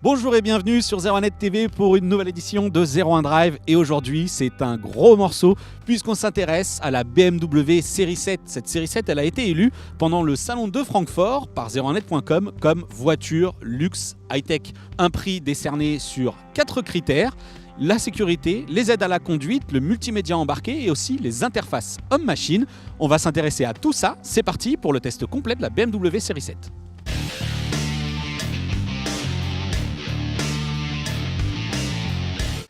Bonjour et bienvenue sur 01net TV pour une nouvelle édition de 01 Drive. Et aujourd'hui, c'est un gros morceau puisqu'on s'intéresse à la BMW Série 7. Cette Série 7, elle a été élue pendant le salon de Francfort par 01net.com comme voiture luxe high-tech. Un prix décerné sur 4 critères. La sécurité, les aides à la conduite, le multimédia embarqué et aussi les interfaces homme-machine. On va s'intéresser à tout ça. C'est parti pour le test complet de la BMW Série 7.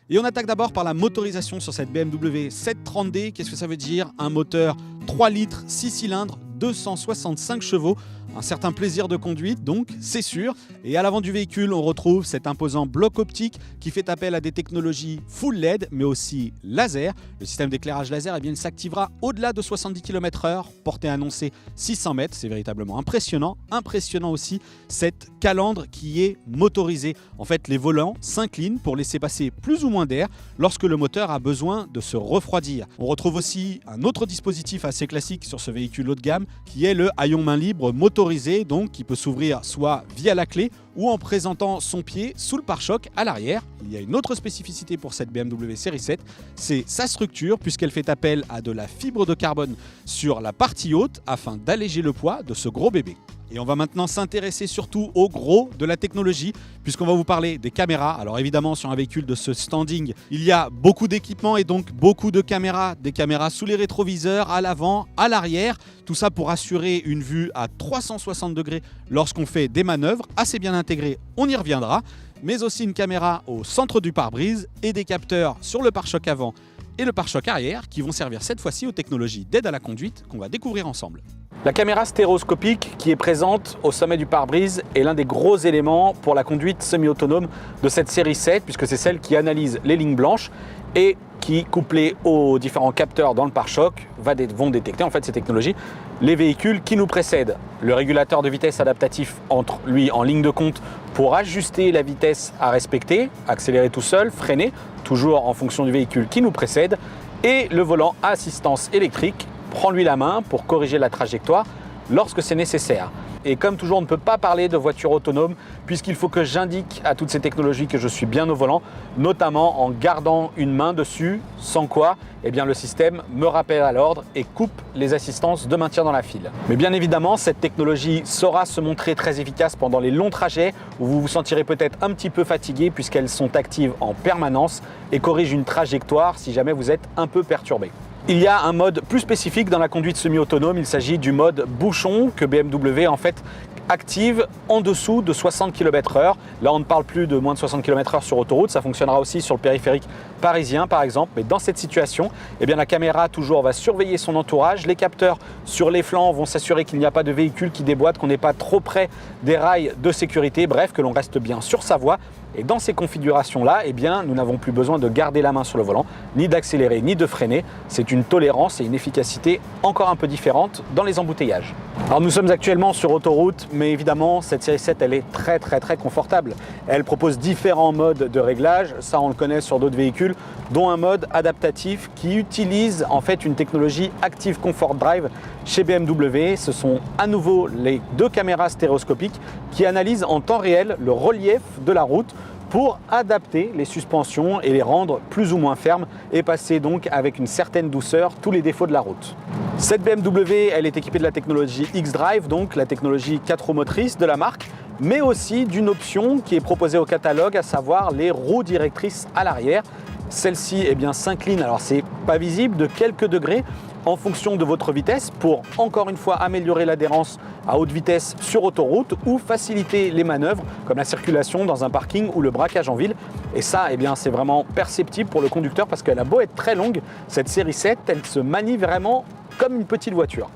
Et on attaque d'abord par la motorisation sur cette BMW 730D. Qu'est-ce que ça veut dire? Un moteur 3 litres, 6 cylindres, 265 chevaux. Un certain plaisir de conduite, donc c'est sûr. Et à l'avant du véhicule, on retrouve cet imposant bloc optique qui fait appel à des technologies full LED, mais aussi laser. Le système d'éclairage laser, il s'activera au-delà de 70 km/h, portée annoncée 600 mètres. C'est véritablement impressionnant. Impressionnant aussi cette calandre qui est motorisée. En fait, les volants s'inclinent pour laisser passer plus ou moins d'air lorsque le moteur a besoin de se refroidir. On retrouve aussi un autre dispositif assez classique sur ce véhicule haut de gamme qui est le haillon main libre motorisé, donc qui peut s'ouvrir soit via la clé ou en présentant son pied sous le pare-choc à l'arrière. Il y a une autre spécificité pour cette BMW Série 7, c'est sa structure puisqu'elle fait appel à de la fibre de carbone sur la partie haute afin d'alléger le poids de ce gros bébé. Et on va maintenant s'intéresser surtout au gros de la technologie puisqu'on va vous parler des caméras. Alors évidemment, sur un véhicule de ce standing, il y a beaucoup d'équipements et donc beaucoup de caméras. Des caméras sous les rétroviseurs, à l'avant, à l'arrière. Tout ça pour assurer une vue à 360 degrés lorsqu'on fait des manœuvres. Assez bien intégrées, on y reviendra. Mais aussi une caméra au centre du pare-brise et des capteurs sur le pare-choc avant et le pare-choc arrière qui vont servir cette fois-ci aux technologies d'aide à la conduite qu'on va découvrir ensemble. La caméra stéréoscopique qui est présente au sommet du pare-brise est l'un des gros éléments pour la conduite semi-autonome de cette série 7 puisque c'est celle qui analyse les lignes blanches et qui, couplée aux différents capteurs dans le pare-choc, vont détecter en fait ces technologies les véhicules qui nous précèdent. Le régulateur de vitesse adaptatif entre lui en ligne de compte pour ajuster la vitesse à respecter, accélérer tout seul, freiner, toujours en fonction du véhicule qui nous précède, et le volant à assistance électrique prend lui la main pour corriger la trajectoire lorsque c'est nécessaire. Et comme toujours, on ne peut pas parler de voiture autonome puisqu'il faut que j'indique à toutes ces technologies que je suis bien au volant, notamment en gardant une main dessus, sans quoi eh bien, le système me rappelle à l'ordre et coupe les assistances de maintien dans la file. Mais bien évidemment, cette technologie saura se montrer très efficace pendant les longs trajets où vous vous sentirez peut-être un petit peu fatigué puisqu'elles sont actives en permanence et corrigent une trajectoire si jamais vous êtes un peu perturbé. Il y a un mode plus spécifique dans la conduite semi-autonome, il s'agit du mode bouchon que BMW en fait active en dessous de 60 km/h. Là, on ne parle plus de moins de 60 km/h sur autoroute, ça fonctionnera aussi sur le périphérique parisien par exemple. Mais dans cette situation, eh bien, la caméra toujours va surveiller son entourage. Les capteurs sur les flancs vont s'assurer qu'il n'y a pas de véhicule qui déboîte, qu'on n'est pas trop près des rails de sécurité, bref, que l'on reste bien sur sa voie. Et dans ces configurations-là, eh bien, nous n'avons plus besoin de garder la main sur le volant, ni d'accélérer, ni de freiner. C'est une tolérance et une efficacité encore un peu différentes dans les embouteillages. Alors nous sommes actuellement sur autoroute, mais évidemment, cette série 7, elle est très confortable. Elle propose différents modes de réglage, ça on le connaît sur d'autres véhicules, dont un mode adaptatif qui utilise en fait une technologie Active Comfort Drive chez BMW. Ce sont à nouveau les 2 caméras stéréoscopiques qui analysent en temps réel le relief de la route pour adapter les suspensions et les rendre plus ou moins fermes et passer donc avec une certaine douceur tous les défauts de la route. Cette BMW, elle est équipée de la technologie X-Drive, donc la technologie 4 roues motrices de la marque, mais aussi d'une option qui est proposée au catalogue, à savoir les roues directrices à l'arrière. Celle-ci eh bien s'incline, alors c'est pas visible, de quelques degrés en fonction de votre vitesse pour encore une fois améliorer l'adhérence à haute vitesse sur autoroute ou faciliter les manœuvres comme la circulation dans un parking ou le braquage en ville. Et ça, eh bien, c'est vraiment perceptible pour le conducteur parce qu'elle a beau être très longue, cette série 7, elle se manie vraiment comme une petite voiture.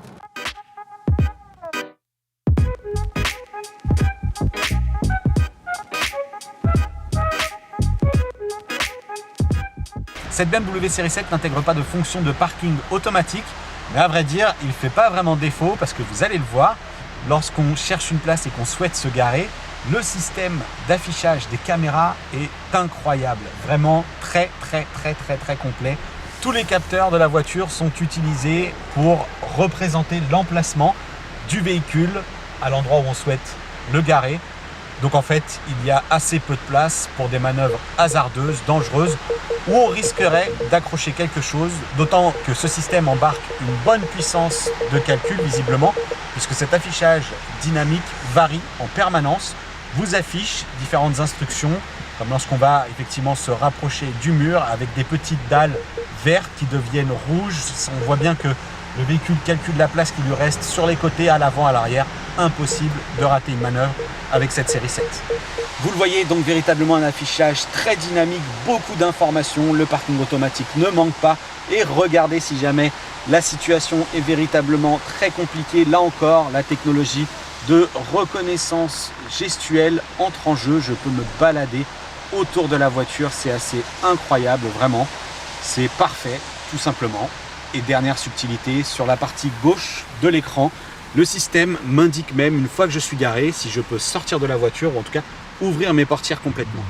Cette BMW Série 7 n'intègre pas de fonction de parking automatique, mais à vrai dire, il ne fait pas vraiment défaut parce que vous allez le voir, lorsqu'on cherche une place et qu'on souhaite se garer, le système d'affichage des caméras est incroyable, vraiment très complet. Tous les capteurs de la voiture sont utilisés pour représenter l'emplacement du véhicule à l'endroit où on souhaite le garer. Donc en fait, il y a assez peu de place pour des manœuvres hasardeuses, dangereuses, où on risquerait d'accrocher quelque chose, d'autant que ce système embarque une bonne puissance de calcul visiblement, puisque cet affichage dynamique varie en permanence, vous affiche différentes instructions, comme lorsqu'on va effectivement se rapprocher du mur avec des petites dalles vertes qui deviennent rouges. On voit bien que le véhicule calcule la place qui lui reste sur les côtés, à l'avant, à l'arrière. Impossible de rater une manœuvre avec cette série 7. Vous le voyez, donc véritablement un affichage très dynamique, beaucoup d'informations, le parking automatique ne manque pas. Et regardez, si jamais la situation est véritablement très compliquée, là encore, la technologie de reconnaissance gestuelle entre en jeu. Je peux me balader autour de la voiture, c'est assez incroyable, vraiment. C'est parfait, tout simplement. Et dernière subtilité, sur la partie gauche de l'écran, le système m'indique même, une fois que je suis garé, si je peux sortir de la voiture, ou en tout cas ouvrir mes portières complètement.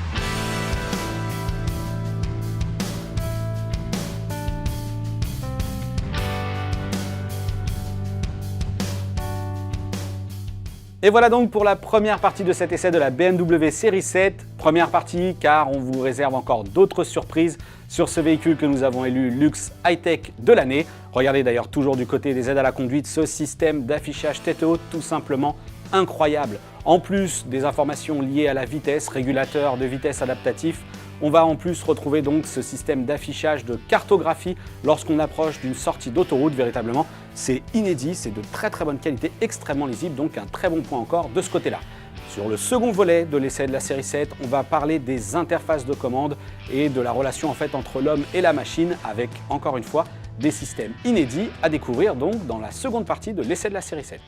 Et voilà donc pour la première partie de cet essai de la BMW série 7. Première partie car on vous réserve encore d'autres surprises sur ce véhicule que nous avons élu Luxe High-Tech de l'année. Regardez d'ailleurs toujours du côté des aides à la conduite ce système d'affichage tête haute tout simplement incroyable. En plus des informations liées à la vitesse, régulateur de vitesse adaptatif, on va en plus retrouver donc ce système d'affichage de cartographie lorsqu'on approche d'une sortie d'autoroute. Véritablement, c'est inédit, c'est de très bonne qualité, extrêmement lisible, donc un très bon point encore de ce côté-là. Sur le second volet de l'essai de la série 7, on va parler des interfaces de commande et de la relation en fait entre l'homme et la machine avec, encore une fois, des systèmes inédits à découvrir donc dans la seconde partie de l'essai de la série 7.